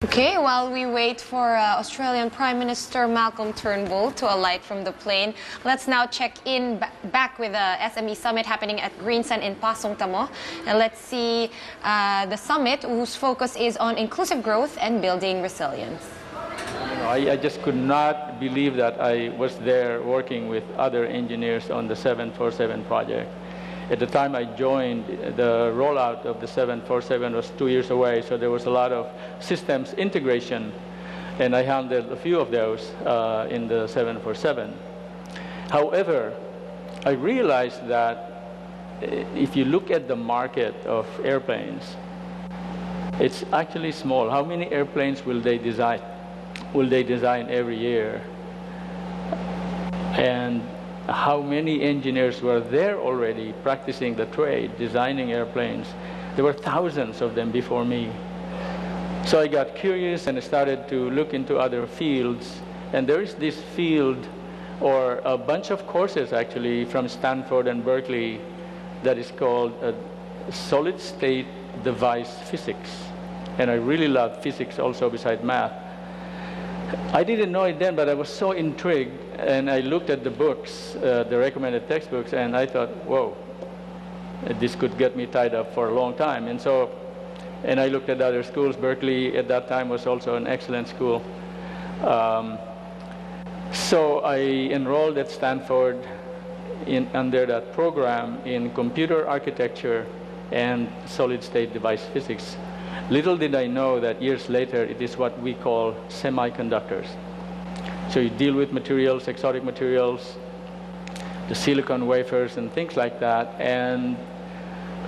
Okay, while we wait for Australian Prime Minister Malcolm Turnbull to alight from the plane, let's now check in back with the SME Summit happening at Greensun in Pasong Tamo. And let's see the summit whose focus is on inclusive growth and building resilience. I just could not believe that I was there working with other engineers on the 747 project. At the time I joined, the rollout of the 747 was 2 years away, so there was a lot of systems integration, and I handled a few of those in the 747. However, I realized that if you look at the market of airplanes, it's actually small. How many airplanes will they design? Will they design every year? And how many engineers were there already practicing the trade, designing airplanes? There were thousands of them before me. So I got curious and started to look into other fields. And there is this field, or a bunch of courses actually, from Stanford and Berkeley that is called solid-state device physics. And I really love physics also beside math. I didn't know it then, but I was so intrigued, and I looked at the books, the recommended textbooks, and I thought, whoa, this could get me tied up for a long time. And I looked at other schools. Berkeley at that time was also an excellent school. So I enrolled at Stanford under that program in computer architecture and solid-state device physics. Little did I know that years later it is what we call semiconductors. So you deal with materials, exotic materials, the silicon wafers and things like that, and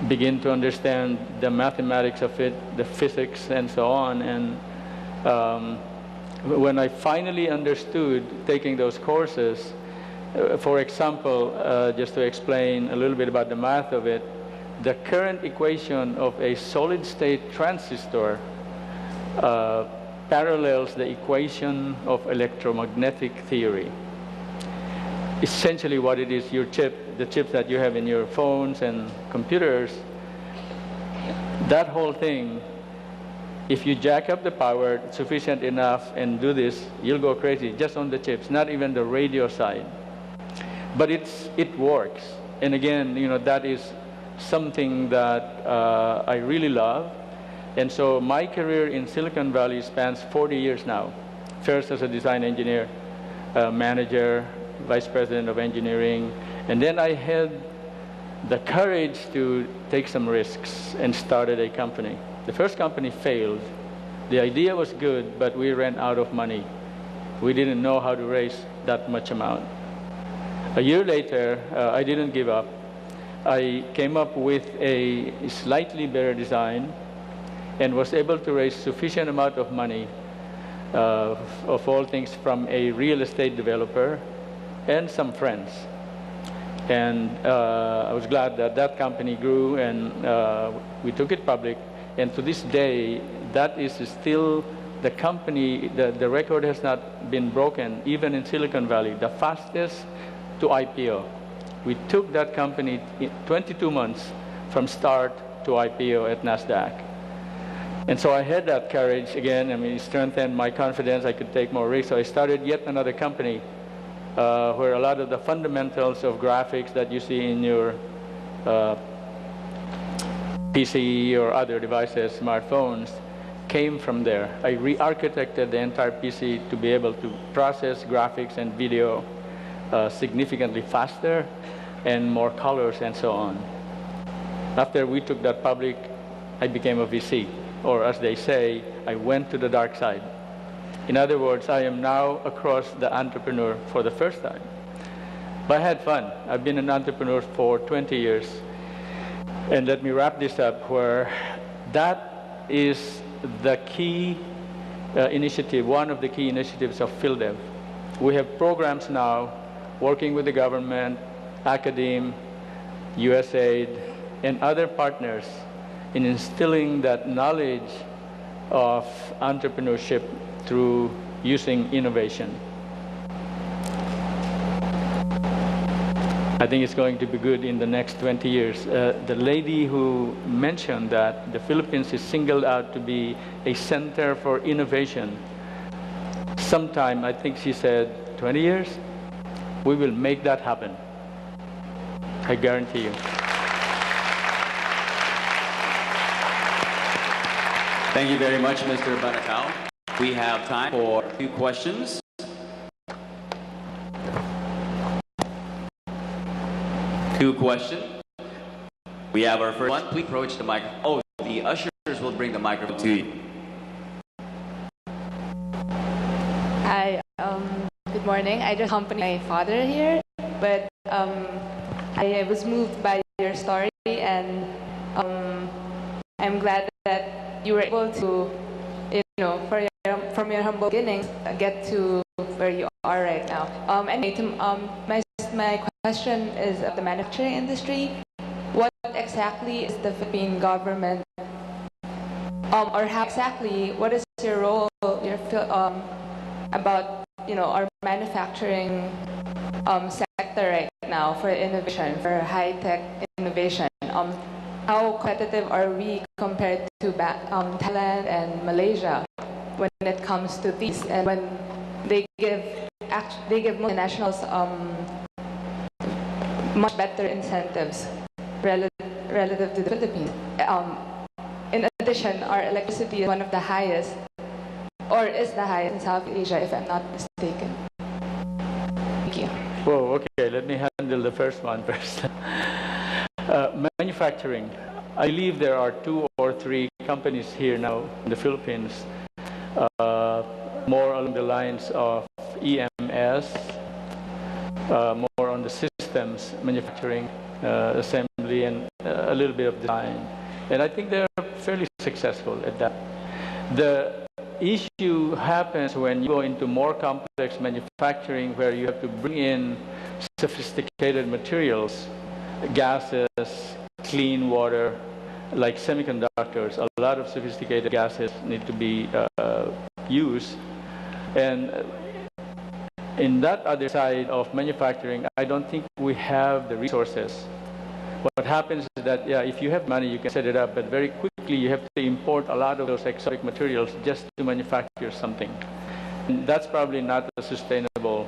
begin to understand the mathematics of it, the physics and so on. And when I finally understood taking those courses, for example, just to explain a little bit about the math of it, the current equation of a solid-state transistor parallels the equation of electromagnetic theory. Essentially what it is, your chip, the chips that you have in your phones and computers, that whole thing, if you jack up the power sufficient enough and do this, you'll go crazy just on the chips, not even the radio side. But it works. And again, that is something that I really love. And so my career in Silicon Valley spans 40 years now. First as a design engineer, manager, vice president of engineering, and then I had the courage to take some risks and started a company. The first company failed. The idea was good, but we ran out of money. We didn't know how to raise that much amount. A year later, I didn't give up. I came up with a slightly better design and was able to raise sufficient amount of money, of all things, from a real estate developer and some friends. And I was glad that that company grew, and we took it public. And to this day, that is still the company, the record has not been broken, even in Silicon Valley, the fastest to IPO. We took that company in 22 months from start to IPO at NASDAQ. And so I had that courage again. I mean, it strengthened my confidence. I could take more risks. So I started yet another company where a lot of the fundamentals of graphics that you see in your PC or other devices, smartphones, came from there. I re-architected the entire PC to be able to process graphics and video significantly faster and more colors and so on. After we took that public, I became a VC, or as they say, I went to the dark side. In other words, I am now across the entrepreneur for the first time. But I had fun. I've been an entrepreneur for 20 years. And let me wrap this up, where that is the key initiative, one of the key initiatives of PhilDev. We have programs now working with the government, academe, USAID, and other partners in instilling that knowledge of entrepreneurship through using innovation. I think it's going to be good in the next 20 years. The lady who mentioned that the Philippines is singled out to be a center for innovation, sometime, I think she said 20 years, we will make that happen. I guarantee you. Thank you very much, Mr. Banatao. We have time for 2 questions. We have our first one. Please approach the microphone. Oh, the ushers will bring the microphone to you. Hi, good morning. I just accompanied my father here, but I was moved by your story, and I'm glad that you were able to, from your humble beginnings, get to where you are right now. My question is of the manufacturing industry. What exactly is the Philippine government, or how exactly, what is your role, about, our manufacturing sector right now for innovation, for high-tech innovation? How competitive are we compared to Thailand and Malaysia when it comes to these, and when they give multinationals much better incentives relative to the Philippines? In addition, our electricity is one of the highest, or is the highest in South Asia, if I'm not mistaken. Thank you. Whoa, okay, let me handle the first one first. Manufacturing. I believe there are 2 or 3 companies here now in the Philippines, more along the lines of EMS, more on the systems, manufacturing, assembly, and a little bit of design. And I think they're fairly successful at that. The issue happens when you go into more complex manufacturing, where you have to bring in sophisticated materials, gases, clean water, like semiconductors. A lot of sophisticated gases need to be used. And in that other side of manufacturing, I don't think we have the resources. What happens is that, yeah, if you have money, you can set it up, but very quickly you have to import a lot of those exotic materials just to manufacture something. And that's probably not a sustainable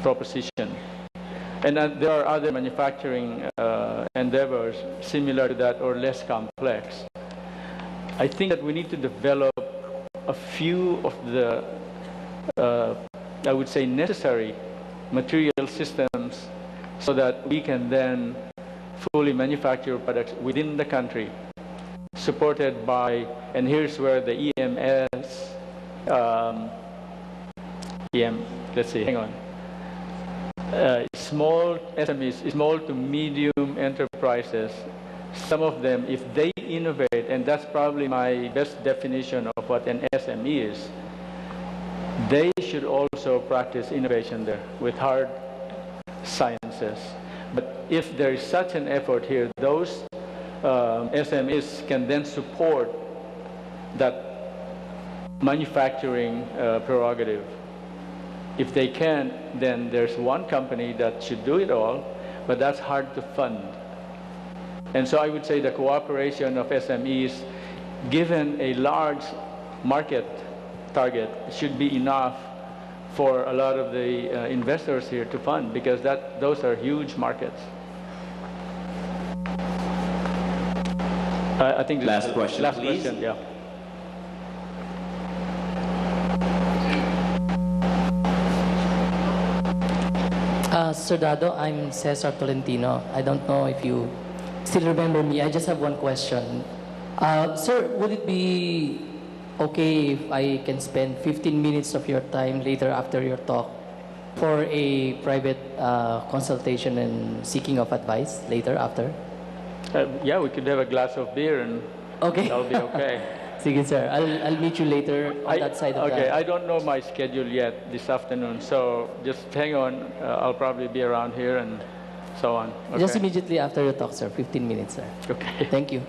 proposition. And there are other manufacturing endeavors similar to that or less complex. I think that we need to develop a few of the, I would say, necessary material systems so that we can then fully manufacture products within the country, supported by, and here's where the EMS, let's see, hang on. Small SMEs, small to medium enterprises, some of them, if they innovate, and that's probably my best definition of what an SME is, they should also practice innovation there with hard sciences. But if there is such an effort here, those SMEs can then support that manufacturing prerogative. If they can't, then there's one company that should do it all, but that's hard to fund. And so I would say the cooperation of SMEs, given a large market target, should be enough for a lot of the investors here to fund, because those are huge markets. I think last question, last please. question, yeah. Sir Dado, I'm Cesar Tolentino. I don't know if you still remember me. I just have one question. Sir, would it be okay if I can spend 15 minutes of your time later after your talk for a private consultation and seeking of advice later after? Yeah, we could have a glass of beer and okay. That'll be okay. Sige, sir. I'll meet you later on that side of okay, the... I don't know my schedule yet this afternoon, so just hang on. I'll probably be around here and so on. Okay? Just immediately after your talk, sir. 15 minutes, sir. Okay. Thank you.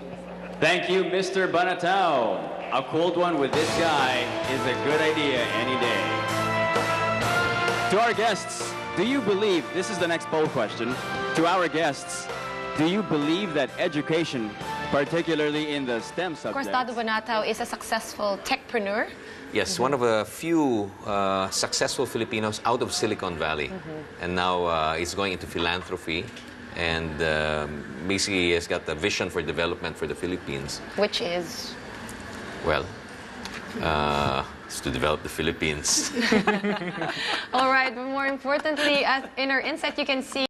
Thank you, Mr. Banatao. A cold one with this guy is a good idea any day. To our guests, Do you believe, this is the next poll question, to our guests, do you believe that education, particularly in the STEM Of course, subjects... Dado Banatao is a successful techpreneur. Yes, one of a few successful Filipinos out of Silicon Valley. And now he's going into philanthropy. And basically, he has got a vision for development for the Philippines. Which is? Well, it's to develop the Philippines. All right, but more importantly, in our insight, you can see